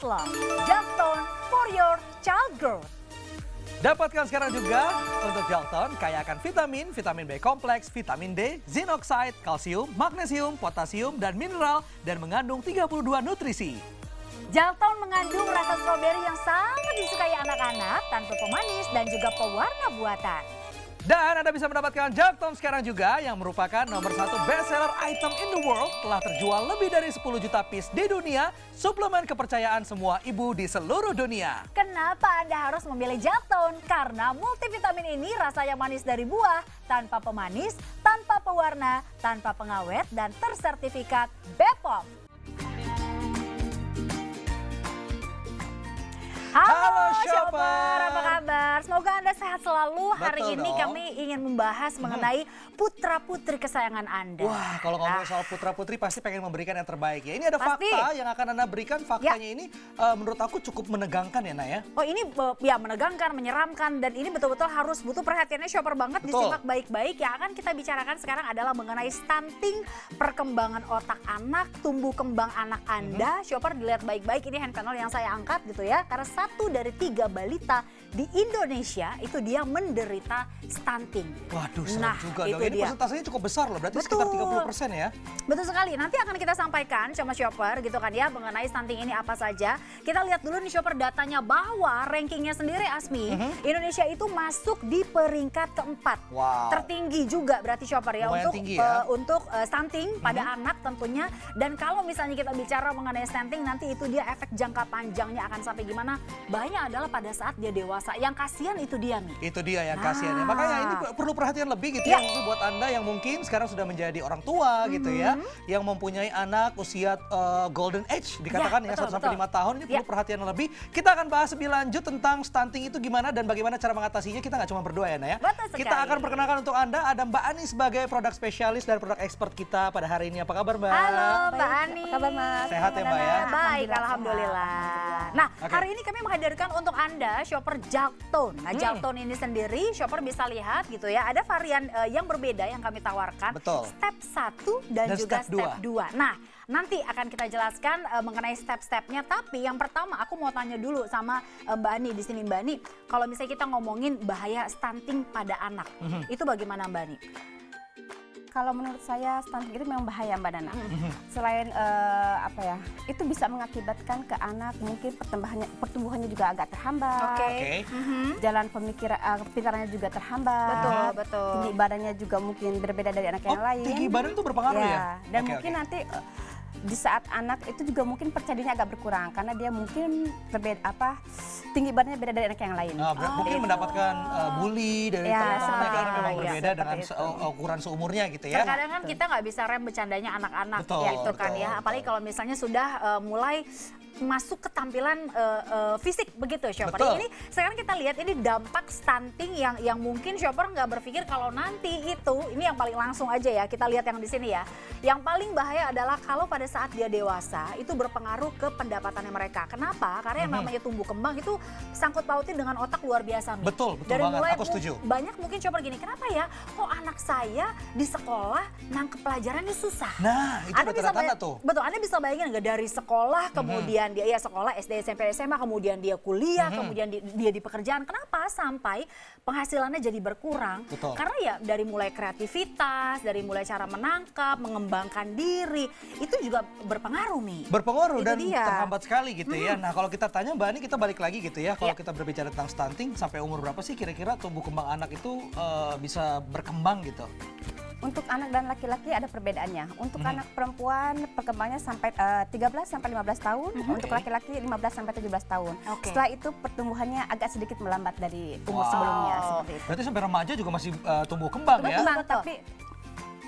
Love, Jaltone for your child growth. Dapatkan sekarang juga untuk Jaltone kaya akan vitamin, vitamin B kompleks, vitamin D, zinc oxide, kalsium, magnesium, potasium, dan mineral dan mengandung 32 nutrisi. Jaltone mengandung rasa stroberi yang sangat disukai anak-anak tanpa pemanis dan juga pewarna buatan. Dan Anda bisa mendapatkan Jaltone sekarang juga yang merupakan nomor 1 bestseller item in the world. Telah terjual lebih dari 10 juta piece di dunia, suplemen kepercayaan semua ibu di seluruh dunia. Kenapa Anda harus memilih Jaltone? Karena multivitamin ini rasanya manis dari buah, tanpa pemanis, tanpa pewarna, tanpa pengawet, dan tersertifikat BPOM. Halo Shopper, apa kabar? Semoga Anda sehat selalu. Hari ini kami ingin membahas mengenai putra-putri kesayangan Anda. Wah, kalau ngomong soal putra-putri pasti pengen memberikan yang terbaik ya. Ini ada fakta yang akan Anda berikan. Faktanya ini menurut aku cukup menegangkan ya, Naya. Oh, ini ya menegangkan, menyeramkan, dan ini betul-betul harus butuh perhatiannya Shopper banget. Disimak baik-baik. Yang akan kita bicarakan sekarang adalah mengenai stunting, perkembangan otak anak, tumbuh kembang anak Anda. Shopper dilihat baik-baik, ini hand panel yang saya angkat gitu ya. Karena 1 dari 3 balita di Indonesia itu dia menderita stunting. Waduh, serem juga dong. Ini persentasenya cukup besar loh, berarti sekitar 30% ya. Betul sekali, nanti akan kita sampaikan sama Shopper gitu kan ya mengenai stunting ini apa saja. Kita lihat dulu nih Shopper datanya bahwa rankingnya sendiri Asmi, Indonesia itu masuk di peringkat keempat. Tertinggi juga berarti Shopper ya untuk stunting pada anak tentunya. Dan kalau misalnya kita bicara mengenai stunting nanti itu dia efek jangka panjangnya akan sampai gimana. Bahaya adalah pada saat dia dewasa. Yang kasihan itu dia nih. Itu dia yang kasihan ya. Makanya ini perlu perhatian lebih gitu ya. Buat Anda yang mungkin sekarang sudah menjadi orang tua gitu ya. Yang mempunyai anak usia golden age dikatakan ya 1-5 tahun. Ini perlu perhatian lebih. Kita akan bahas lebih lanjut tentang stunting itu gimana dan bagaimana cara mengatasinya. Kita nggak cuma berdua ya Naya. Kita akan perkenalkan untuk Anda ada Mbak Ani sebagai produk spesialis dan produk expert kita pada hari ini. Apa kabar Mbak? Halo Mbak Ani. Apa kabar Mas? Sehat ya Mbak ya? Baik, alhamdulillah. Nah, hari ini kami menghadirkan untuk Anda Shopper Jaltone. Nah, Jaltone ini sendiri Shopper bisa lihat gitu ya. Ada varian yang berbeda yang kami tawarkan. Betul. Step 1 dan juga step 2. Nah, nanti akan kita jelaskan mengenai step-stepnya. Tapi yang pertama aku mau tanya dulu sama Mbak Ani di sini. Mbak Ani, kalau misalnya kita ngomongin bahaya stunting pada anak, itu bagaimana Mbak Ani? Kalau menurut saya stunting itu memang bahaya Mbak Nana. Selain itu bisa mengakibatkan ke anak mungkin pertumbuhannya juga agak terhambat. Jalan pintarannya juga terhambat. Betul. Tinggi badannya juga mungkin berbeda dari anak yang lain. Tinggi badan itu berpengaruh ya? Dan mungkin nanti di saat anak itu juga mungkin percaya dirinya agak berkurang karena dia mungkin tinggi badannya beda dari anak yang lain. Mungkin mendapatkan bully dari teman-temannya karena memang berbeda dengan ukuran seumurnya gitu ya. Terkadang kan kita nggak bisa rem bercandanya anak-anak gitu kan ya. Apalagi kalau misalnya sudah mulai masuk ke tampilan fisik begitu Shopper. Ini sekarang kita lihat ini dampak stunting yang mungkin Shopper nggak berpikir kalau nanti itu ini yang paling langsung aja ya. Kita lihat yang di sini ya. Yang paling bahaya adalah kalau pada saat dia dewasa itu berpengaruh ke pendapatannya mereka. Kenapa? Karena yang namanya tumbuh kembang itu sangkut pautin dengan otak luar biasa. Betul dari banget. Mulai aku setuju. Banyak mungkin Shopper gini, kenapa ya? Kok anak saya di sekolah nangkep pelajarannya susah? Nah, itu ada tanda-tanda tuh. Betul, Anda bisa bayangin nggak dari sekolah kemudian dia sekolah SD, SMP, SMA, kemudian dia kuliah, kemudian dia di pekerjaan. Kenapa? Sampai penghasilannya jadi berkurang. Karena ya dari mulai kreativitas, dari mulai cara menangkap, mengembangkan diri, itu juga berpengaruh nih. Berpengaruh dan terhambat sekali gitu ya. Nah, kalau kita tanya Mbak Ani, kita balik lagi gitu ya. Kalau kita berbicara tentang stunting, sampai umur berapa sih kira-kira tumbuh kembang anak itu bisa berkembang gitu? Untuk anak dan laki-laki ada perbedaannya. Untuk anak perempuan perkembangannya sampai 13 sampai 15 tahun, untuk laki-laki 15 sampai 17 tahun. Setelah itu pertumbuhannya agak sedikit melambat dari umur sebelumnya seperti itu. Berarti sampai remaja juga masih tumbuh kembang ya? Berkembang tapi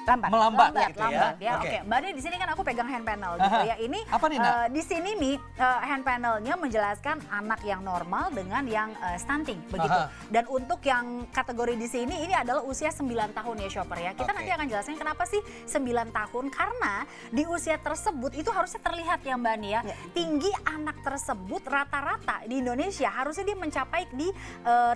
melambat gitu ya. Oke, Mbak Ani di sini kan aku pegang hand panel gitu ya. Ini apa nih, Nak? Di sini nih hand panelnya menjelaskan anak yang normal dengan yang stunting begitu. Dan untuk yang kategori di sini ini adalah usia 9 tahun ya Shopper ya. Kita nanti akan jelasin kenapa sih 9 tahun karena di usia tersebut itu harusnya terlihat ya Mbak Ani ya. Tinggi anak tersebut rata-rata di Indonesia harusnya dia mencapai di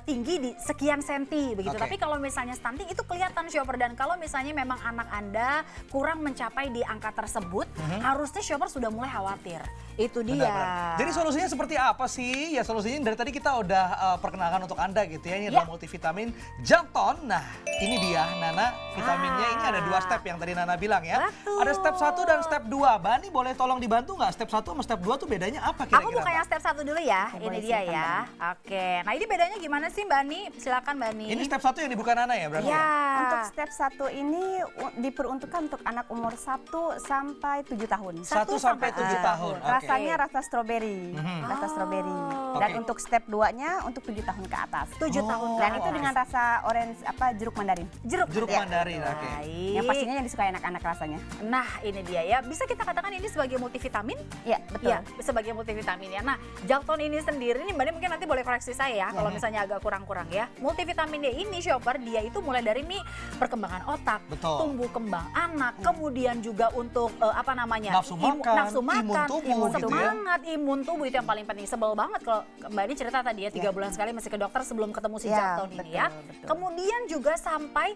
tinggi di sekian senti begitu. Tapi kalau misalnya stunting itu kelihatan Shopper, dan kalau misalnya memang anak anak Anda kurang mencapai di angka tersebut, harusnya shopper sudah mulai khawatir. Itu dia. Benar. Jadi solusinya seperti apa sih? Ya solusinya dari tadi kita udah perkenalkan untuk Anda gitu ya. Ini adalah multivitamin Jalton. Nah ini dia Nana, vitaminnya ini ada 2 step yang tadi Nana bilang ya. Betul. Ada step 1 dan step 2. Bani boleh tolong dibantu nggak? Step 1 sama step 2 tuh bedanya apa kira-kira? Aku buka yang step 1 dulu ya. Ini dia ya. Oke. Nah ini bedanya gimana sih Mbak Ni? Silakan Mbak Ni. Ini step 1 yang dibuka Nana ya berarti? Ya. Untuk step 1 ini diperuntukkan untuk anak umur 1 sampai 7 tahun. 1 sampai 7 tahun. Rasanya rasa stroberi. Rasa stroberi. Dan untuk step 2-nya untuk 7 tahun ke atas. 7 tahun. Dan itu dengan rasa orange jeruk mandarin. Jeruk mandarin, oke. Yang pastinya yang disukai anak-anak rasanya. Nah ini dia ya. Bisa kita katakan ini sebagai multivitamin? Iya betul. Ya, sebagai multivitamin ya. Nah Jalton ini sendiri, nih Mbak Ni mungkin nanti boleh koreksi saya ya kalau misalnya agak kurang-kurang ya. Multivitaminnya ini shopper dia itu mulai dari nih perkembangan otak, tumbuh kembang anak, kemudian juga untuk apa namanya nafsu makan, imun tubuh, semangat, imun tubuh itu yang paling penting. Sebel banget kalau Mbak Ni cerita tadi ya 3 bulan sekali masih ke dokter sebelum ketemu si Jalton ini ya. Kemudian juga sampai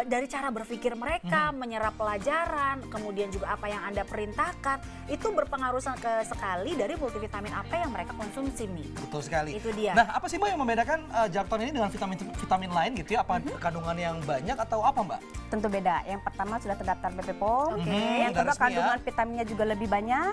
dari cara berpikir mereka, menyerap pelajaran, kemudian juga apa yang Anda perintahkan itu berpengaruh sekali dari multivitamin apa yang mereka konsumsi nih. Betul sekali. Itu dia. Nah apa sih Mbak yang membedakan Jalton ini dengan vitamin lain gitu ya? Apa kandungan yang banyak atau apa Mbak? Tentu beda. Yang pertama sudah terdaftar BPOM. Yang kedua kandungan vitaminnya juga lebih banyak.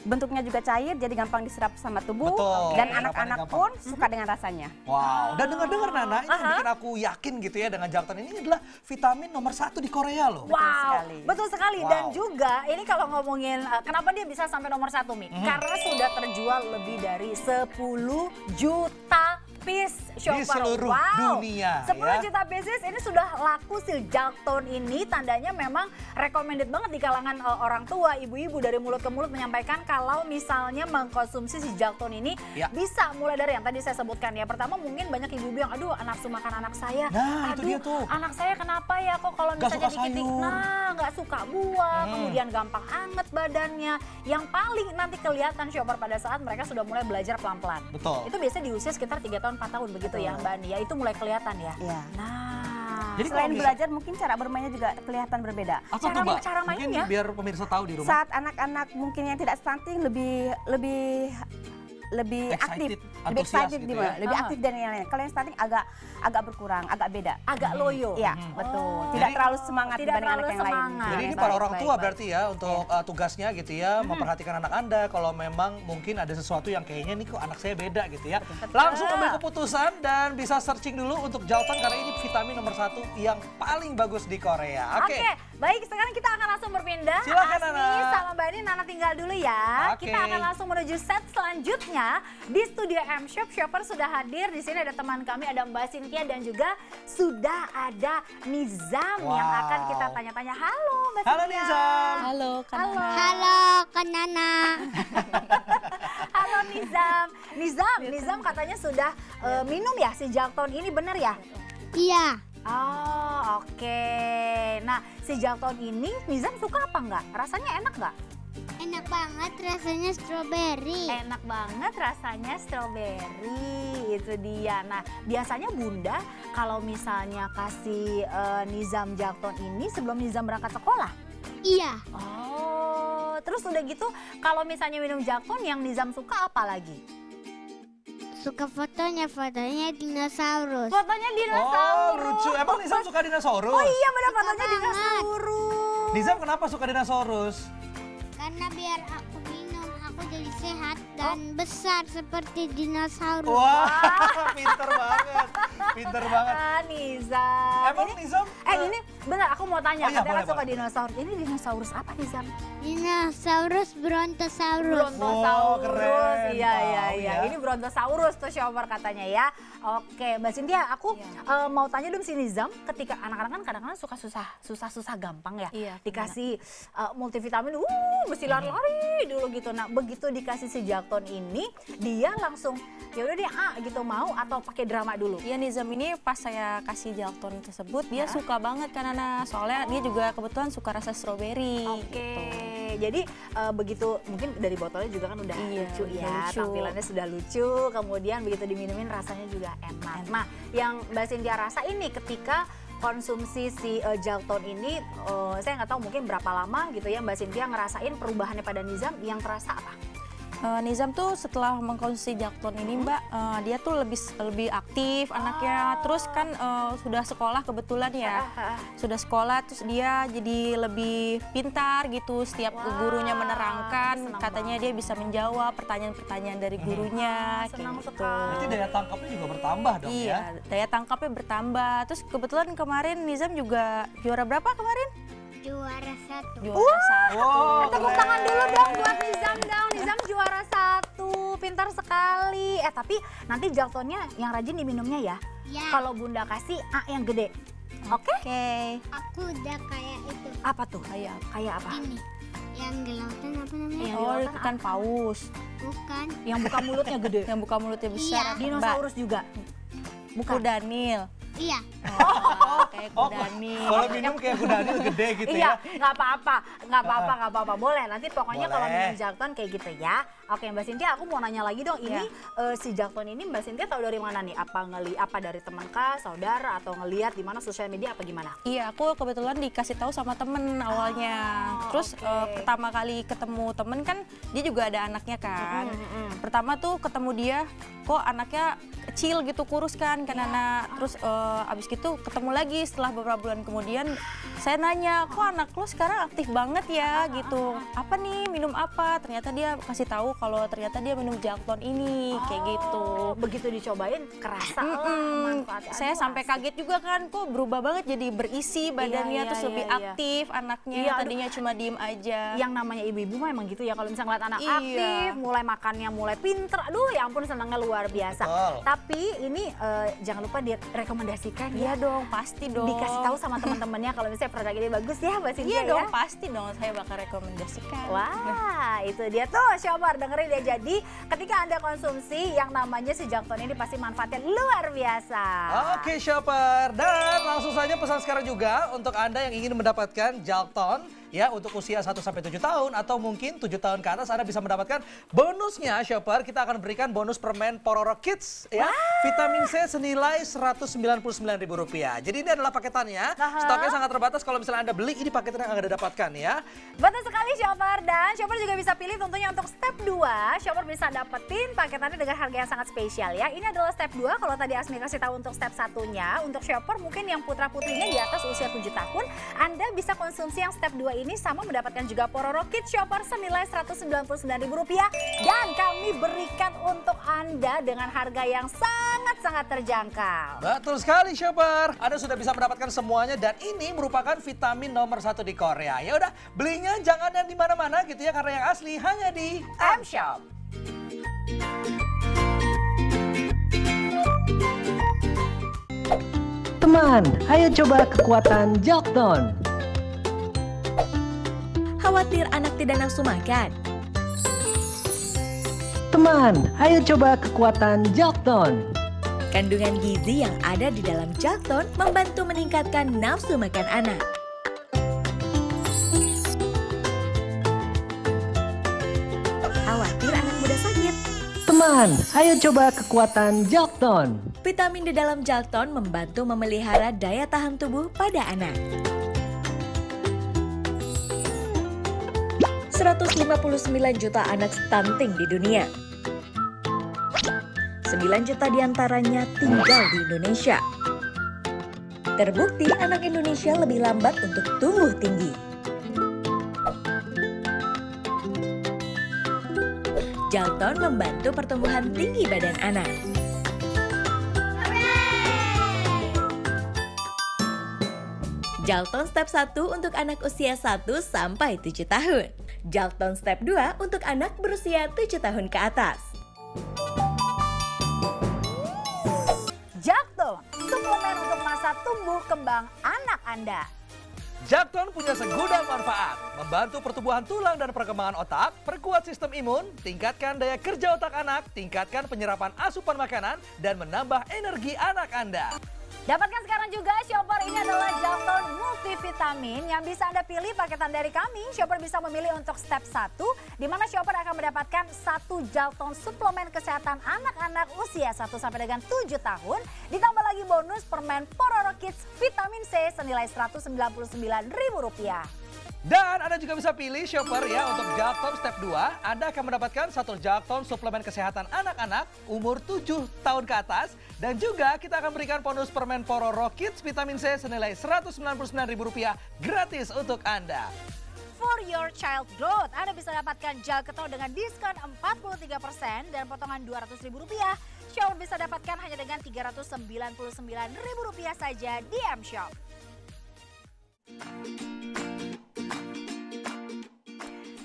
Bentuknya juga cair jadi gampang diserap sama tubuh. Dan anak-anak pun suka dengan rasanya. Wow. Dan dengar-dengar Nana ini yang bikin aku yakin gitu ya dengan Jalton ini adalah vitamin nomor 1 di Korea loh. Wow. Betul sekali. Dan juga ini kalau ngomongin kenapa dia bisa sampai nomor 1 Mi? Karena sudah terjual lebih dari 10 juta piece shopper. Di seluruh dunia 10 juta pieces ini sudah laku si Jalton ini, tandanya memang recommended banget di kalangan orang tua, ibu-ibu dari mulut ke mulut menyampaikan kalau misalnya mengkonsumsi si Jalton ini bisa mulai dari yang tadi saya sebutkan ya. Pertama mungkin banyak ibu-ibu yang aduh nafsu makan anak saya. Nah, aduh itu dia tuh. anak saya kenapa ya kok kalau misalnya dikit-dikit nggak suka buah, kemudian gampang anget badannya. Yang paling nanti kelihatan shopper pada saat mereka sudah mulai belajar pelan-pelan. Betul. Itu biasanya di usia sekitar 3 tahun 4 tahun begitu ya Mbak Ani ya, itu mulai kelihatan ya. Nah, jadi selain belajar mungkin cara bermainnya juga kelihatan berbeda. Apa tuh Mbak? Cara mainnya mungkin biar pemirsa tahu di rumah. Saat anak-anak mungkin yang tidak stunting lebih aktif, lebih excited gitu ya? Lebih aktif dari yang lain. Kalau yang stunting agak berkurang, agak beda. Agak loyo. Iya, betul. Tidak terlalu semangat dibanding anak yang lain. Jadi ini para orang tua berarti ya untuk tugasnya gitu ya, memperhatikan anak Anda kalau memang mungkin ada sesuatu yang kayaknya nih kok anak saya beda gitu ya. Langsung ambil keputusan dan bisa searching dulu untuk Jalton karena ini vitamin nomor 1 yang paling bagus di Korea. Oke. Baik, sekarang kita akan langsung berpindah. Silakan Nana. Sama Mbak Ani, Nana tinggal dulu ya. Kita akan langsung menuju set selanjutnya di studio M-Shop. Shopper sudah hadir. Di sini ada teman kami, ada Mbak Cynthia dan juga sudah ada Nizam yang akan kita tanya-tanya. Halo Mbak Cynthia. Halo Nizam. Halo Kak Nana. Halo Kak Nana. Halo Nizam. Nizam katanya sudah minum ya si Jalton ini, benar ya? Iya. Oh oke. Nah si Jalton ini Nizam suka apa enggak? Rasanya enak enggak? Enak banget rasanya stroberi. Enak banget rasanya stroberi, itu dia. Nah biasanya Bunda kalau misalnya kasih Nizam Jalton ini sebelum Nizam berangkat sekolah? Iya. Oh terus udah gitu kalau misalnya minum Jalton yang Nizam suka apa lagi? Suka fotonya dinosaurus. Fotonya dinosaurus. Oh lucu, emang Nizam suka dinosaurus? Oh iya benar, fotonya dinosaurus. Nizam kenapa suka dinosaurus? Karena biar aku minum, aku jadi sehat dan besar seperti dinosaurus. Wah, pinter banget. Pinter banget. Nizam. Emang Nizam? Ini benar aku mau tanya, katanya boleh, suka dinosaurus. Ini dinosaurus apa Nizam? Dinosaurus Brontosaurus. Brontosaurus. Keren. Iya. Ini Brontosaurus tuh shopper katanya ya. Oke, Mbak Cynthia, aku mau tanya dong si Nizam, ketika anak-anak kan kadang-kadang suka susah gampang ya. Iya, dikasih multivitamin, mesti lari-lari dulu gitu. Nah, begitu dikasih si Jalton ini, dia langsung ya udah deh gitu mau atau pakai drama dulu? Iya Nizam ini pas saya kasih Jalton tersebut dia suka banget kan Nana, soalnya dia juga kebetulan suka rasa stroberi. Oke. Jadi begitu mungkin dari botolnya juga kan udah lucu ya, tampilannya sudah lucu, kemudian begitu diminumin rasanya juga enak. Nah, yang Mbak Cynthia rasa ini ketika konsumsi si Jalton ini, saya nggak tahu mungkin berapa lama gitu ya Mbak Cynthia ngerasain perubahannya pada Nizam, yang terasa apa? Nizam tuh setelah mengkonsumsi Jalton ini Mbak, dia tuh lebih aktif anaknya. Terus kan sudah sekolah kebetulan ya, sudah sekolah terus dia jadi lebih pintar gitu. Setiap gurunya menerangkan, katanya dia bisa menjawab pertanyaan-pertanyaan dari gurunya. Senang gitu. sekali. Berarti daya tangkapnya juga bertambah dong ya? Iya, daya tangkapnya bertambah. Terus kebetulan kemarin Nizam juga juara berapa kemarin? Juara 1. Juara 1. Wow, Tepuk tangan dulu dong buat Nizam dong. Nizam juara 1, pintar sekali. Tapi nanti Jaltonnya yang rajin diminumnya ya. Ya. Kalau Bunda kasih A yang gede. Oke? Aku udah kayak itu. Apa tuh? Kayak apa? Ini. Yang gelautan apa namanya? Yang Oh, di itu lautan kan paus. Bukan. Yang buka mulutnya gede. Yang buka mulutnya besar. Iya. Dinosaurus juga. Bukan Daniel. Iya. Kayak Kudanil. Kalau minum kayak Kudanil gede gitu Iya, ya? nggak apa-apa. Boleh, nanti pokoknya kalau Boleh. minum Jalton kayak gitu ya. Oke Mbak Cynthia, aku mau nanya lagi dong. Ini si Jalton ini Mbak Cynthia tahu dari mana nih? Apa dari teman kah, saudara, atau ngelihat di mana sosial media apa gimana? Iya, aku kebetulan dikasih tahu sama temen awalnya. Terus pertama kali ketemu temen kan dia juga ada anaknya kan. Pertama tuh ketemu dia, kok anaknya kecil gitu, kurus kan anak. Terus abis gitu ketemu lagi setelah beberapa bulan kemudian, saya nanya, kok anak lo sekarang aktif banget ya gitu. Apa nih, minum apa? Ternyata dia kasih tahu kalau ternyata dia minum Jalton ini, kayak gitu. Begitu dicobain kerasa lah manfaatnya. Saya sampai kaget juga kan, kok berubah banget jadi berisi badannya, terus lebih aktif anaknya. Iya, Tadinya cuma diem aja. Yang namanya ibu-ibu mah emang gitu ya, kalau misalnya ngeliat anak Iya. aktif, mulai makannya mulai pinter, aduh ya ampun senangnya luar biasa. Betul. Tapi ini jangan lupa direkomendasikan Iya ya. dong, pasti dong. Dikasih tahu sama teman-temannya kalau misalnya produk ini bagus ya Mbak Cynthia Iya ya. dong, pasti dong, saya bakal rekomendasikan. Wah, itu dia tuh Shopper, dengerin ya. Jadi ketika Anda konsumsi yang namanya si Jalton ini pasti manfaatnya luar biasa. Oke Shopper, dan langsung saja pesan sekarang juga untuk Anda yang ingin mendapatkan Jalton ya untuk usia 1-7 tahun atau mungkin 7 tahun ke atas, Anda bisa mendapatkan bonusnya Shopper. Kita akan berikan bonus permen Pororo Kids ya. Vitamin C senilai Rp199.000. Jadi ini adalah paketannya. Stoknya sangat terbatas, kalau misalnya Anda beli ini paketan yang Anda dapatkan ya. Betul sekali Shopper, dan Shopper juga bisa pilih tentunya untuk step 2. Shopper bisa dapetin paketannya dengan harga yang sangat spesial ya. Ini adalah step 2, kalau tadi Asmi kasih tahu untuk step 1-nya. Untuk Shopper mungkin yang putra-putrinya di atas usia 7 tahun, Anda bisa konsumsi yang step 2 ini sama mendapatkan juga Pororo Kids Shopper senilai Rp199.000. Dan kami berikan untuk Anda dengan harga yang sangat-sangat terjangkau. Betul sekali Shopper. Anda sudah bisa mendapatkan semuanya dan ini merupakan vitamin nomor 1 di Korea. Ya udah, belinya jangan yang di mana-mana gitu ya, karena yang asli hanya di M-Shop. Teman, ayo coba kekuatan Jalton. Khawatir anak tidak nafsu makan? Teman, ayo coba kekuatan Jalton. Kandungan gizi yang ada di dalam Jalton membantu meningkatkan nafsu makan anak. Khawatir anak muda sakit? Teman, ayo coba kekuatan Jalton. Vitamin di dalam Jalton membantu memelihara daya tahan tubuh pada anak. 159 juta anak stunting di dunia. 9 juta diantaranya tinggal di Indonesia. Terbukti anak Indonesia lebih lambat untuk tumbuh tinggi. Jalton membantu pertumbuhan tinggi badan anak. Jalton Step 1 untuk anak usia 1 sampai 7 tahun. Jalton Step 2 untuk anak berusia 7 tahun ke atas. Jalton, suplemen untuk masa tumbuh kembang anak Anda. Jalton punya segudang manfaat, membantu pertumbuhan tulang dan perkembangan otak, perkuat sistem imun, tingkatkan daya kerja otak anak, tingkatkan penyerapan asupan makanan, dan menambah energi anak Anda. Dapatkan sekarang juga Shopper, ini adalah Jalton multivitamin yang bisa Anda pilih paketan dari kami. Shopper bisa memilih untuk step 1, di mana Shopper akan mendapatkan 1 Jalton suplemen kesehatan anak-anak usia 1 sampai dengan 7 tahun. Ditambah lagi bonus permen Pororo Kids vitamin C senilai Rp199.000. Dan Anda juga bisa pilih Shopper ya untuk Jalton Step 2. Anda akan mendapatkan 1 Jalton suplemen kesehatan anak-anak umur 7 tahun ke atas. Dan juga kita akan berikan bonus permen Pororo Kids vitamin C senilai Rp199.000 gratis untuk Anda. For your child growth, Anda bisa dapatkan gel keto dengan diskon 43% dan potongan Rp200.000. Shopper bisa dapatkan hanya dengan Rp399.000 saja di M-Shop.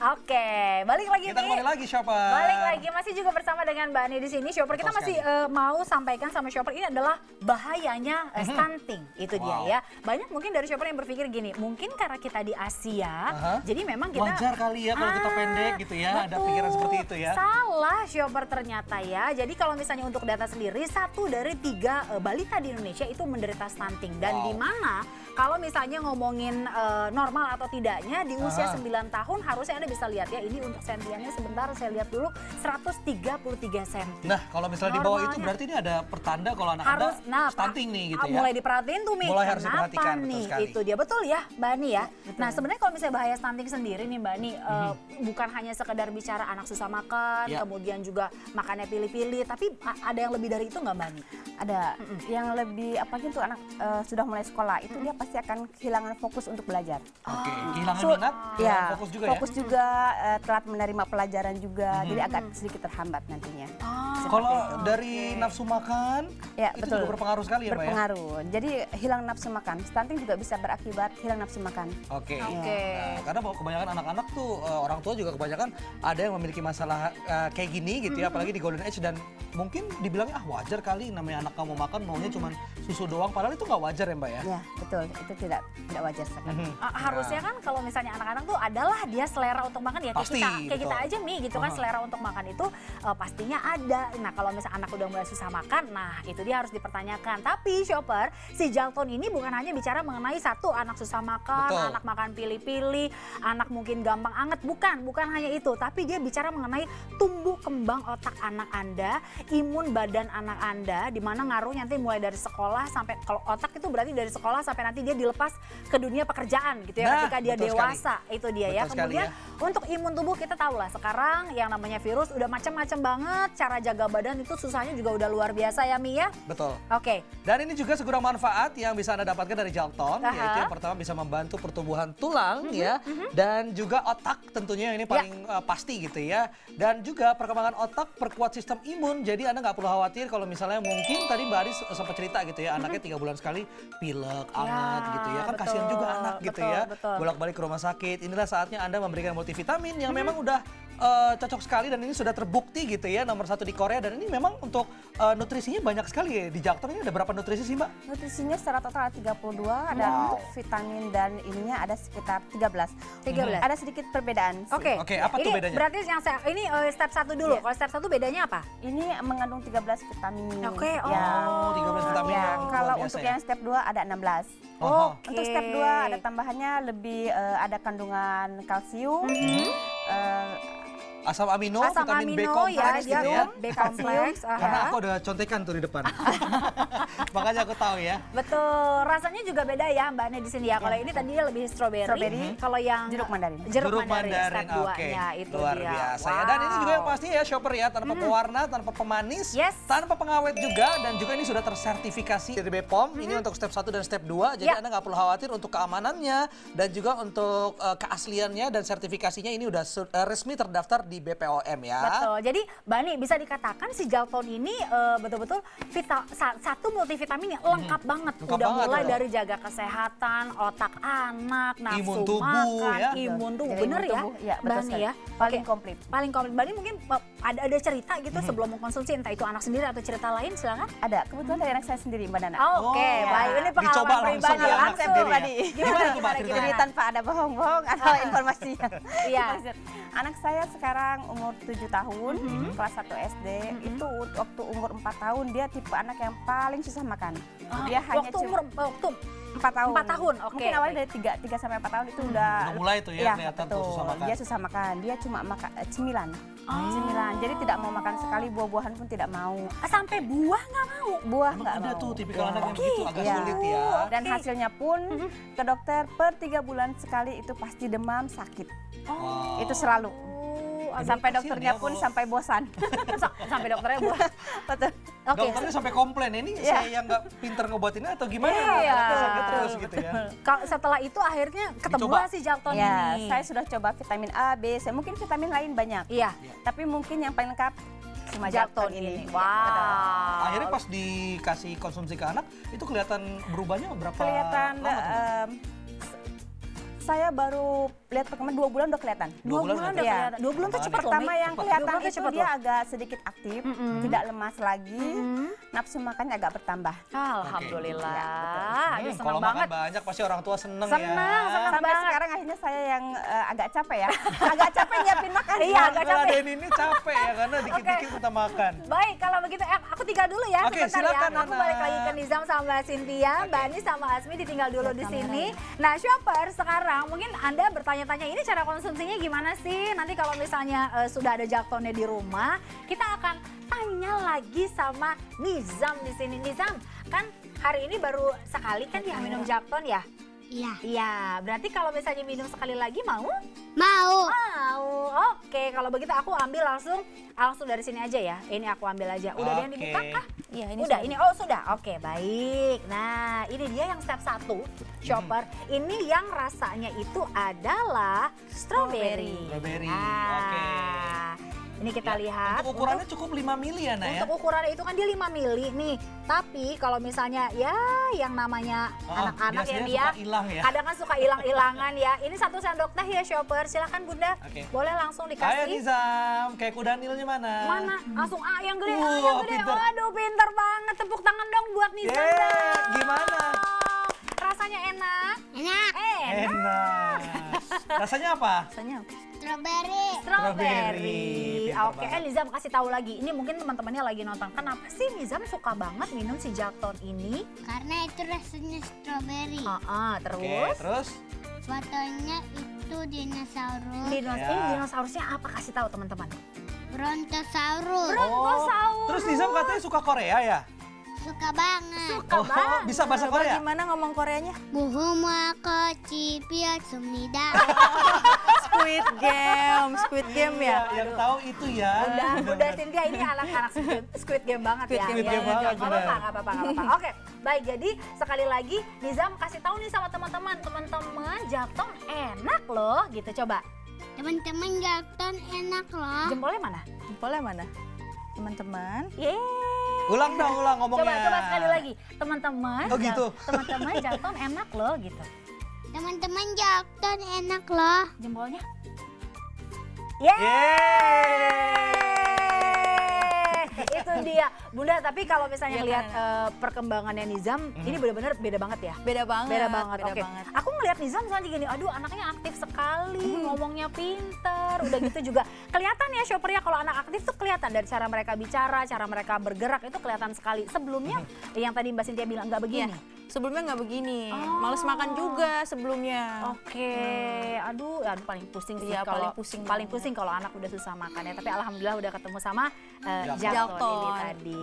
Oke, balik lagi kita kembali lagi Shopper. Balik lagi, masih juga bersama dengan Mbak Ani di sini. Shopper, kita masih mau sampaikan sama Shopper, ini adalah bahayanya stunting. Itu dia ya. Banyak mungkin dari Shopper yang berpikir gini, mungkin karena kita di Asia, jadi memang kita wajar kali ya kalau kita pendek gitu ya, betul, ada pikiran seperti itu ya. Salah Shopper ternyata ya. Jadi kalau misalnya untuk data sendiri, 1 dari 3 balita di Indonesia itu menderita stunting. Dan di mana kalau misalnya ngomongin normal atau tidaknya di usia 9 tahun harusnya Anda bisa lihat ya, ini untuk sentiannya sebentar saya lihat dulu 133 cm. Nah, kalau misalnya di bawah itu berarti ini ada pertanda kalau anak Anda stunting nih gitu ya. Mulai diperhatiin tuh Mi, mulai harus diperhatikan, nih? Betul Itu dia, betul ya Mbak Ani ya. Nah sebenarnya kalau misalnya bahaya stunting sendiri nih Mbak Ani, bukan hanya sekedar bicara anak susah makan, kemudian juga makannya pilih-pilih, tapi ada yang lebih dari itu nggak Mbak Ani? Ada, yang lebih apalagi untuk anak sudah mulai sekolah, itu dia pasti akan kehilangan fokus untuk belajar. Oke, kehilangan minat, fokus juga ya? Fokus juga, telat menerima pelajaran juga, jadi agak sedikit terhambat nantinya. Kalau dari nafsu makan, ya, itu betul, juga berpengaruh sekali ya Mbak ya? Berpengaruh, jadi hilang nafsu makan. Stunting juga bisa berakibat hilang nafsu makan. Oke. Nah, karena kebanyakan anak-anak tuh, orang tua juga kebanyakan ada yang memiliki masalah kayak gini gitu ya, apalagi di Golden Age, dan mungkin dibilangnya wajar kali namanya anak kamu makan maunya cuma susu doang, padahal itu nggak wajar ya Mbak ya? Ya, betul, itu tidak wajar sekali. Harusnya kan kalau misalnya anak-anak tuh adalah dia selera untuk makan ya, kayak kita aja Mi gitu kan, selera untuk makan itu pastinya ada. Nah kalau misalnya anak udah mulai susah makan, nah itu dia harus dipertanyakan. Tapi Shopper, si Jalton ini bukan hanya bicara mengenai satu anak susah makan, anak makan pilih-pilih, anak mungkin gampang anget, bukan hanya itu. Tapi dia bicara mengenai tumbuh kembang otak anak Anda, imun badan anak Anda, di mana ngaruhnya nanti mulai dari sekolah sampai, kalau otak itu berarti dari sekolah sampai nanti dia dilepas ke dunia pekerjaan gitu ya, ketika dia dewasa. Itu dia ya. Kemudian untuk imun tubuh kita tahu lah sekarang yang namanya virus udah macam-macam banget, cara jaga badan itu susahnya juga udah luar biasa ya Mi ya. Betul. Oke. Dan ini juga segudang manfaat yang bisa Anda dapatkan dari Jalton, yaitu yang pertama bisa membantu pertumbuhan tulang ya, dan juga otak tentunya ini paling pasti gitu ya. Dan juga perkembangan otak, perkuat sistem imun, jadi Anda nggak perlu khawatir kalau misalnya mungkin tadi Mbak Aris sempat cerita gitu ya, anaknya 3 bulan sekali pilek, anget gitu ya, kan kasihan juga anak gitu ya, bolak-balik ke rumah sakit. Inilah saatnya Anda memberikan multivitamin yang memang udah cocok sekali dan ini sudah terbukti gitu ya, nomor 1 di Korea, dan ini memang untuk nutrisinya banyak sekali ya. Di Jalton ini ada berapa nutrisi sih Mbak? Nutrisinya secara total ada 32, ada untuk vitamin dan ininya ada sekitar 13. Ada sedikit perbedaan. Oke, apa tuh bedanya? Berarti yang ini step 1 dulu. Kalau step 1 bedanya apa? Ini mengandung 13 vitamin. 13 vitamin. Ya, kalau untuk yang step 2 ada 16. Untuk step 2 ada tambahannya lebih ada kandungan kalsium, asam amino, vitamin B kompleks gitu ya. B kompleks. Karena aku ada contekan tuh di depan. Makanya aku tahu ya. Betul, rasanya juga beda ya Mbak Ani di sini ya. Kalau ini tadinya lebih strawberry. Kalau yang jeruk mandarin. Jeruk mandarin step 2-nya itu luar dia. biasa ya. Dan ini juga yang pasti ya Shopper ya, tanpa pewarna, tanpa pemanis, tanpa pengawet juga, dan juga ini sudah tersertifikasi dari BPOM. Ini untuk step 1 dan step 2. Jadi Anda nggak perlu khawatir untuk keamanannya dan juga untuk keasliannya, dan sertifikasinya ini udah resmi terdaftar di BPOM ya. Betul. Jadi Mbak Ani bisa dikatakan si Jalton ini betul-betul satu multivitamin yang lengkap banget. Udah mulai dari jaga kesehatan, otak anak, nafsu imun tubuh, makan, ya? imun tubuh. Bener ya? Mbak Ani ya? Paling komplit. Paling komplit. Mbak Ani mungkin ada cerita gitu sebelum mengkonsumsi, entah itu anak sendiri atau cerita lain, silakan. Ada. Kebetulan dari anak saya sendiri Mbak Nana. Oke, baik. Ini pengalaman pribadi langsung. Gimana? Jadi tanpa ada bohong-bohong atau informasi. Iya. Anak saya sekarang umur 7 tahun, kelas 1 SD. Itu waktu umur 4 tahun dia tipe anak yang paling susah makan. Dia hanya waktu umur 4 tahun. 4 tahun, oke. Mungkin awalnya dari 3 sampai 4 tahun itu udah mulai tuh ya kelihatan tuh susah makan. Dia susah makan. Dia cuma makan cemilan. Cemilan. Jadi tidak mau makan sekali, buah-buahan pun tidak mau. Sampai buah nggak mau? Buah Emang nggak ada mau. tuh tipikal anak yang begitu agak sulit ya. Dan hasilnya pun ke dokter per 3 bulan sekali itu pasti demam, sakit. Itu selalu. Sampai dokternya pun sampai bosan. Sampai dokternya bosan. Betul. Dokternya sampai komplain, ini saya yang nggak pinter ngobatinnya atau gimana? Sakit terus gitu ya. Setelah itu akhirnya ketemu si Jalton ini. Saya sudah coba vitamin A, B, C, mungkin vitamin lain banyak. Iya. Tapi mungkin yang paling lengkap cuma Jalton ini. Wow. Akhirnya pas dikasih konsumsi ke anak, itu kelihatan berubahnya berapa kelihatan lama tuh? Saya baru lihat perkembangan 2 bulan udah kelihatan. 2 bulan udah kelihatan. 2 bulan tuh cepat loh. Pertama yang kelihatan itu dia agak sedikit aktif, tidak lemas lagi, nafsu makannya agak bertambah. Alhamdulillah. Kalau makan banyak pasti orang tua seneng ya. Senang sampai banget. sekarang akhirnya saya yang agak capek ya. Agak capek nyiapin makan. Iya, agak capek. Raden ini capek ya karena dikit-dikit kita makan. Baik, kalau begitu aku tinggal dulu ya sebentar silakan, ya. Aku balik lagi ke Nizam sama Mbak Cynthia, Mbak Ani sama Asmi ditinggal dulu di sini. Nah, shopper sekarang mungkin Anda bertanya-tanya ini cara konsumsinya gimana sih? Nanti kalau misalnya sudah ada Jaltonnya di rumah, kita akan tanya lagi sama Nizam di sini. Nizam, kan hari ini baru sekali kan dia minum Jalton ya? Iya. Iya, berarti kalau misalnya minum sekali lagi mau? Mau. Mau. Oke, kalau begitu aku ambil langsung dari sini aja ya. Ini aku ambil aja. Udah ada yang dibuka kah? Iya, ini udah. Ini sudah. Oke, baik. Nah, ini dia yang step 1, shopper. Ini yang rasanya itu adalah strawberry. Strawberry. Oke. Ini kita lihat. Untuk ukurannya cukup 5 mili ya, Nah ya? Untuk ukurannya itu kan dia 5 mili nih. Tapi kalau misalnya ya yang namanya anak-anak ya dia kadang kan suka hilang-hilangan ya. Ini 1 sendok teh ya shopper. Silakan Bunda. Boleh langsung dikasih. Ayo Nizam, kayak kuda nilnya mana? Mana? Langsung yang gede, yang gede. Pinter. Waduh, pinter banget. Tepuk tangan dong buat Nizam. Gimana? Rasanya enak? Enak. Rasanya apa? Rasanya Strawberry. Oke, Nizam kasih tahu lagi. Ini mungkin teman-temannya lagi nonton. Kenapa sih Nizam suka banget minum si Jalton ini? Karena itu rasanya strawberry. Terus? Fotonya itu dinosaurus. Dinosaurusnya apa? Kasih tahu teman-teman. Brontosaurus. Terus Nizam katanya suka Korea ya? Suka banget. Bisa bahasa Korea? Gimana ngomong Koreanya? Buhuma kochipiyasumnida. Squid Game ya? Yang tahu itu ya. Udah Cynthia ini anak-anak Squid Game banget ya. Squid Game banget, Gak apa-apa. Oke, baik. Jadi sekali lagi Nizam kasih tahu nih sama teman-teman. Teman-teman, Jalton enak loh gitu. Coba. Teman-teman, Jalton enak loh. Jempolnya mana? Teman-teman. Ulang ngomongnya. Coba sekali lagi. Teman-teman. Gitu. Teman-teman, Jalton enak loh gitu. Teman-teman, Jalton enak loh. Jempolnya. Itu dia. Bunda, tapi kalau misalnya lihat perkembangannya Nizam, ini benar-benar beda banget ya? Beda banget. Oke. Aku ngelihat Nizam soalnya gini, aduh anaknya aktif sekali, ngomongnya pinter, udah gitu juga. Kelihatan ya shopper ya kalau anak aktif tuh kelihatan dari cara mereka bicara, cara mereka bergerak itu kelihatan sekali. Sebelumnya yang tadi Mbak Cynthia bilang nggak begini. Sebelumnya nggak begini, males makan juga sebelumnya. Oke, aduh paling pusing sih Iya, kalau paling pusing kalau anak udah susah makan ya. Tapi alhamdulillah udah ketemu sama Jalton ini tadi.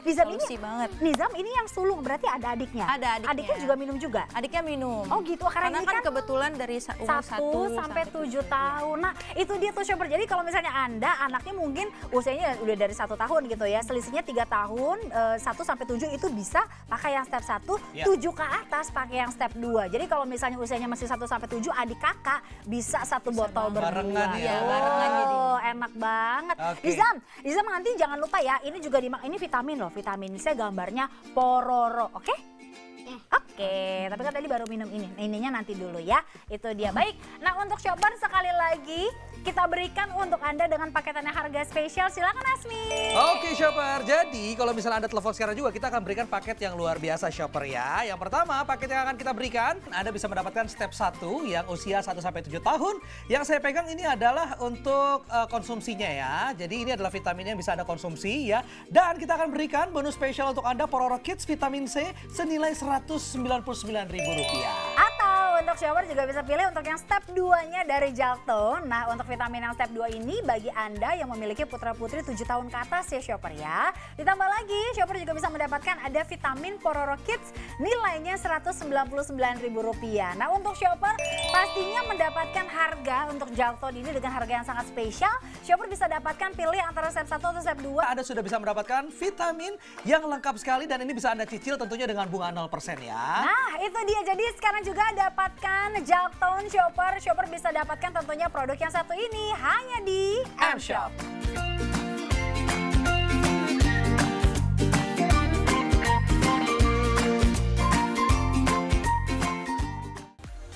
Nizam ini banget. Nizam ini yang sulung berarti ada adiknya. Ada adiknya. Adiknya juga minum juga. Adiknya minum. Oh gitu, karena ini kan kebetulan dari umur 1 sampai 7 tahun. Nah itu dia tuh shopper. Jadi kalau misalnya Anda anaknya mungkin usianya udah dari 1 tahun gitu ya, selisihnya 3 tahun, 1 sampai 7 itu bisa pakai yang step 1, 7 ke atas pakai yang step 2. Jadi kalau misalnya usianya masih 1 sampai 7, adik kakak bisa 1 botol berdua. Barengan ya. Barengan jadi. Enak banget. Nizam nanti jangan lupa ya, ini juga ini vitamin loh, vitamin C gambarnya pororo, oke? Oke. Oke, tapi kan tadi baru minum ini. Ininya nanti dulu ya. Itu dia. Baik. Nah, untuk shopper sekali lagi kita berikan untuk Anda dengan paketan yang harga spesial. Silakan Asmi. Oke shopper, jadi kalau misalnya Anda telepon sekarang juga kita akan berikan paket yang luar biasa shopper ya. Yang pertama paket yang akan kita berikan, Anda bisa mendapatkan step 1 yang usia 1-7 tahun. Yang saya pegang ini adalah untuk konsumsinya ya. Jadi ini adalah vitamin yang bisa Anda konsumsi ya. Dan kita akan berikan bonus spesial untuk Anda Pororo Kids Vitamin C senilai Rp199.000. Atau untuk shopper juga bisa pilih untuk yang step 2-nya dari Jalton. Nah, untuk vitamin yang step 2 ini bagi Anda yang memiliki putra-putri 7 tahun ke atas ya shopper ya. Ditambah lagi, shopper juga bisa mendapatkan ada vitamin Pororo Kids nilainya Rp199.000. Nah, untuk shopper pastinya mendapatkan harga untuk Jalton ini dengan harga yang sangat spesial. Shopper bisa dapatkan pilih antara step 1 atau step 2. Anda sudah bisa mendapatkan vitamin yang lengkap sekali dan ini bisa Anda cicil tentunya dengan bunga 0% ya. Nah, itu dia. Jadi sekarang juga dapatkan Jalton shopper. Shopper bisa dapatkan tentunya produk yang satu ini hanya di M-Shop.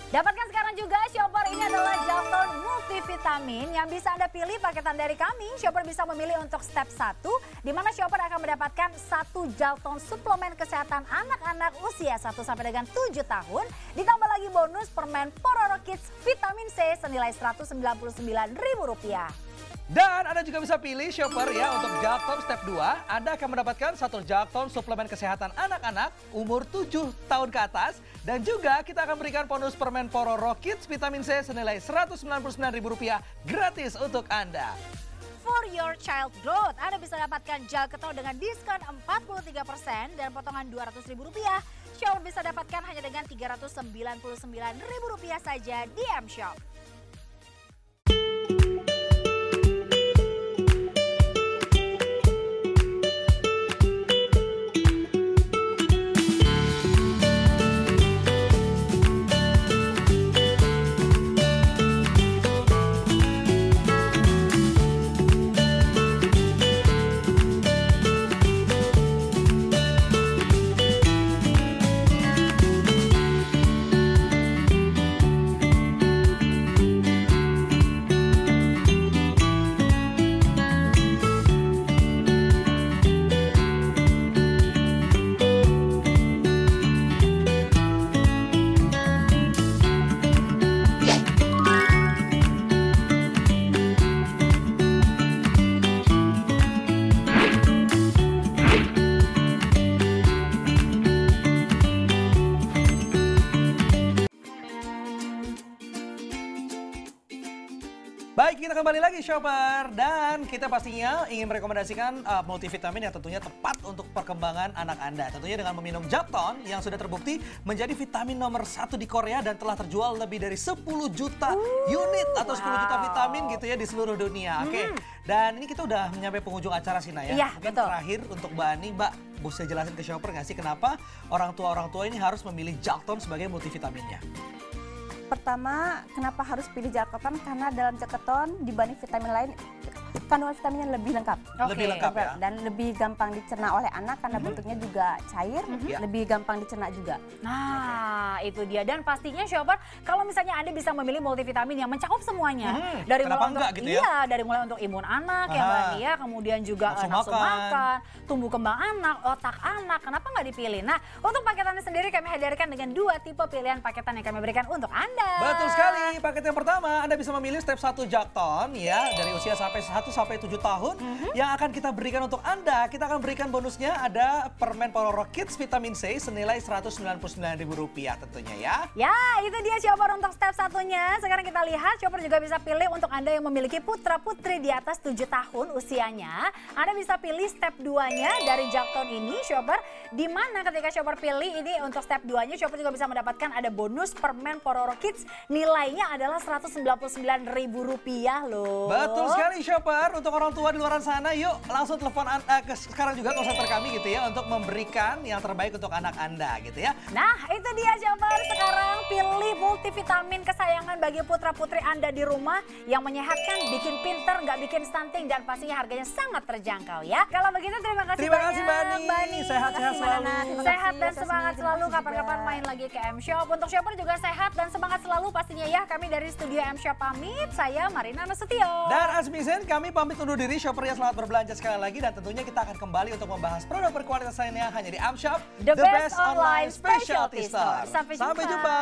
Dapatkan sekarang juga shopper, ini adalah Jalton multivitamin yang bisa Anda pilih paketan dari kami. Shopper bisa memilih untuk step 1 di mana shopper akan mendapatkan 1 Jalton suplemen kesehatan anak-anak usia 1 sampai dengan 7 tahun. Ditambah lagi bonus permen Pororo Kids Vitamin C senilai Rp199.000. Dan Anda juga bisa pilih shopper ya untuk Jalton step 2. Anda akan mendapatkan 1 Jalton suplemen kesehatan anak-anak umur 7 tahun ke atas. Dan juga kita akan berikan bonus permen Pororo Kids Vitamin C senilai Rp199.000 gratis untuk Anda. For your child growth, Anda bisa dapatkan gel keto dengan diskon 43% dan potongan Rp200.000. Shopper bisa dapatkan hanya dengan Rp399.000 saja di M-Shop. Baik, kita kembali lagi shopper dan kita pastinya ingin merekomendasikan multivitamin yang tentunya tepat untuk perkembangan anak Anda. Tentunya dengan meminum Jalton yang sudah terbukti menjadi vitamin nomor 1 di Korea dan telah terjual lebih dari 10 juta unit atau 10 juta vitamin gitu ya di seluruh dunia. Oke. Dan ini kita udah nyampe penghujung acara Sina ya. Iya, mungkin betul. terakhir untuk Mbak Ani, Mbak bisa jelasin ke shopper nggak sih kenapa orang tua ini harus memilih Jalton sebagai multivitaminnya? Pertama, kenapa harus pilih Jalton? Karena dalam Jalton dibanding vitamin lain, kandungan vitaminnya lebih lengkap. Lebih lengkap ya? Dan lebih gampang dicerna oleh anak karena bentuknya juga cair, lebih gampang dicerna juga. Nah, itu dia. Dan pastinya shopper, kalau misalnya Anda bisa memilih multivitamin yang mencakup semuanya. Dari mulai untuk, gitu ya? Iya, dari mulai untuk imun anak ya Mbak Nia, kemudian juga nafsu makan, tumbuh kembang anak, otak anak, kenapa nggak dipilih? Nah, untuk paketannya sendiri kami hadirkan dengan 2 tipe pilihan paketan yang kami berikan untuk Anda. Betul sekali. Paket yang pertama, Anda bisa memilih step 1 Jalton ya dari usia 1 sampai 7 tahun. Yang akan kita berikan untuk Anda, kita akan berikan bonusnya ada permen Pororo Kids Vitamin C senilai Rp199.000 tentunya ya. Ya, itu dia shopper untuk step 1-nya. Sekarang kita lihat shopper juga bisa pilih untuk Anda yang memiliki putra-putri di atas 7 tahun usianya. Anda bisa pilih step 2-nya dari Jalton ini shopper. Di mana ketika shopper pilih ini untuk step 2-nya, shopper juga bisa mendapatkan ada bonus permen Pororo Kids nilainya adalah Rp199.000 loh. Betul sekali shopper. Untuk orang tua di luar sana, yuk langsung telepon sekarang juga call center kami gitu ya untuk memberikan yang terbaik untuk anak Anda gitu ya. Nah, itu dia shopper. Sekarang pilih multivitamin kesayangan bagi putra-putri Anda di rumah yang menyehatkan, bikin pinter, nggak bikin stunting dan pastinya harganya sangat terjangkau ya. Kalau begitu terima kasih Terima kasih banyak Mbak Ani. sehat-sehat selalu. Sehat dan semangat selalu, kapan-kapan main lagi ke M-Shop. Untuk shopper juga sehat dan semangat selalu pastinya ya. Kami dari studio M-Shop pamit, saya Marina Nasution. Dan Azmi Zain, kami pamit undur diri. Shoppernya selamat berbelanja sekali lagi. Dan tentunya kita akan kembali untuk membahas produk berkualitas lainnya hanya di M-Shop, The best online specialty store. Sampai jumpa.